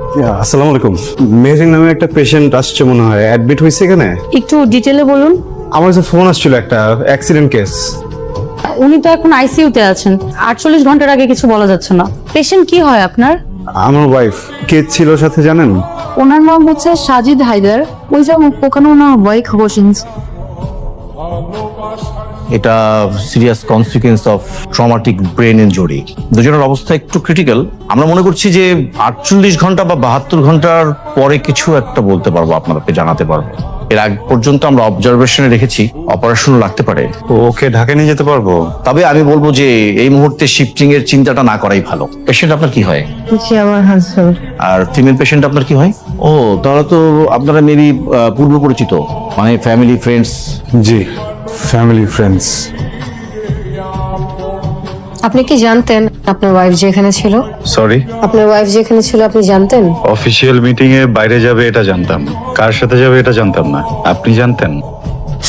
আসসালামু আলাইকুম। মেহরিন নামে একটা পেশেন্ট আসছে মনে হয়, অ্যাডমিট হয়েছে এখানে। একটু ডিটেলে বলুন। আমার কাছে ফোন আসছিল, একটা অ্যাক্সিডেন্ট কেস। উনি তো এখন আইসিইউতে আছেন, 48 ঘন্টার আগে কিছু বলা যাচ্ছে না। পেশেন্ট কি হয় আপনার? আমার ওয়াইফ। কে ছিল সাথে জানেন? ওনার নাম হচ্ছে সাজিদ হায়দার। ওই যে ওখানে ওনার ওয়াইফ বসেন। এটা serious consequence of traumatic brain injury. দুজনের অবস্থা একটু ক্রিটিক্যাল। আমরা মনে করছি যে 48 ঘন্টা বা 72 ঘন্টার পরে কিছু একটা বলতে পারবো, আপনাদেরকে জানাতে পারবো। এর আগ পর্যন্ত আমরা অবজারভেশনে রেখেছি, অপারেশন লাগতে পারে। ওকে ঢাকা নিয়ে যেতে পারবো? তবে আমি বলবো যে এই মুহূর্তে শিফটিং এর চিন্তাটা না করাই ভালো। পেশেন্ট আপনার কি হয়? আমার হাজবেন্ড। আর ফিমেল পেশেন্ট আপনার কি হয়? ও, তাহলে তো আপনারা মেবি পূর্ব পরিচিত, মানে ফ্যামিলি ফ্রেন্ডস। জি, ফ্যামিলি ফ্রেন্ডস। আপনি কি জানতেন আপনার ওয়াইফ যেখানে ছিল? সরি, আপনার ওয়াইফ যেখানে ছিল আপনি জানতেন? অফিসিয়াল মিটিং এ বাইরে যাবে এটা জানতাম, কার সাথে যাবে এটা জানতাম না। আপনি জানতেন?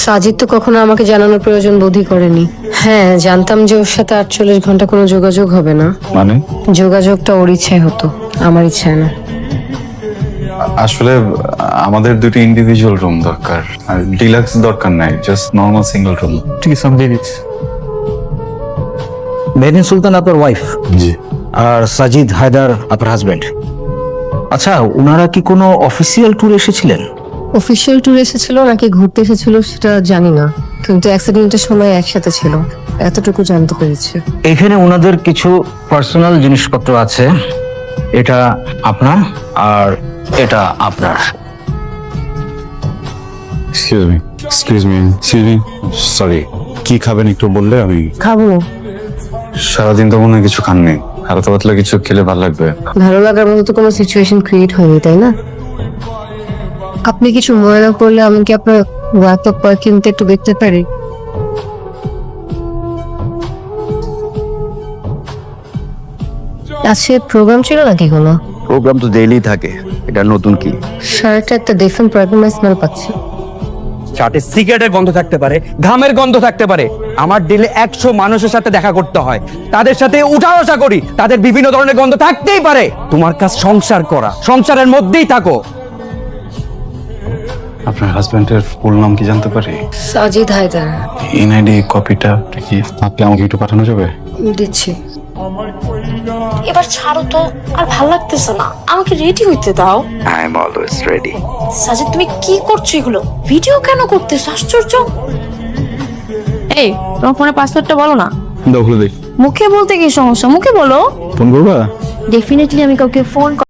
সাজিদ তো কখনো আমাকে জানানোর প্রয়োজন বোধই করেনি। হ্যাঁ, জানতাম যে ওর সাথে 48 ঘন্টা কোনো যোগাযোগ হবে না। মানে? যোগাযোগটা ওর ইচ্ছায় হতো, আমার ইচ্ছায় না। আসলে আমাদের দুটো ইন্ডিভিজুয়াল রুম দরকার, আর ডিলাক্স দরকার নাই, জাস্ট নরমাল সিঙ্গেল রুম। ঠিক আছে, আমি দিয়ে দিচ্ছি। মেহরিন সুলতান আপনার ওয়াইফ, জি। আর সাজিদ হায়দার আপনার হাজবেন্ড। আচ্ছা, ওনারা কি কোনো অফিসিয়াল ট্যুর এসেছিলেন? অফিসিয়াল ট্যুর এসেছিল নাকি ঘুরতে এসেছিল সেটা জানি না, কিন্তু অ্যাক্সিডেন্টের সময় একসাথে ছিল, এতটুকু জানতে পেরেছি। এখানে ওনাদের কিছু পার্সোনাল জিনিসপত্র আছে। এটা আপনার আর এটা আপনার। Excuse me, sorry. কি খাবেন একটু বললে আমি। খাবো। সারাদিন তো মনে হয় কিছু খাননি, হালকা পাতলা কিছু খেলে ভালো লাগবে। ভালো লাগার মতো তো কোনো সিচুয়েশন ক্রিয়েট হয়নি, তাই না? আপনি কিছু মনে না করলে আমি কি আপনার ওয়াটসঅ্যাপ পার্কিংটা একটু দেখতে পারি? আজকে প্রোগ্রাম ছিল নাকি কোনো? প্রোগ্রাম তো ডেইলি থাকে, এটা নতুন কি? শার্টে একটা ডিফারেন্ট পারফরমেন্স স্মেল পাচ্ছি। চাটে সিগারেটের গন্ধ থাকতে পারে, ঘামের গন্ধ থাকতে পারে। আমার ডিলে 100 মানুষের সাথে দেখা করতে হয়, তাদের সাথে উঠা বসা করি, তাদের বিভিন্ন ধরনের গন্ধ থাকতেই পারে। তোমার কাজ সংসার করা, সংসারের মধ্যেই থাকো। আপনার হাজবেন্ডের ফুল নাম কি জানতে পারি? সাজিদ হায়দার। এনআইডি কপিটা কি আপনি আমাকে একটু পাঠানো যাবে? দিচ্ছি। এবার ছাড়ো তো, আর ভাল লাগতেছে না, আমাকে রেডি হইতে দাও। I am always ready. Sajid, তুমি কি করছো এগুলো? ভিডিও কেন করতেছ? আশ্চর্য। এই, তোমার ফোনের পাসওয়ার্ডটা বলো না। দাও খুলে দেখ। মুখে বলতে কি সমস্যা? মুখে বলো। ফোন করবা? ডেফিনেটলি আমি কাউকে ফোন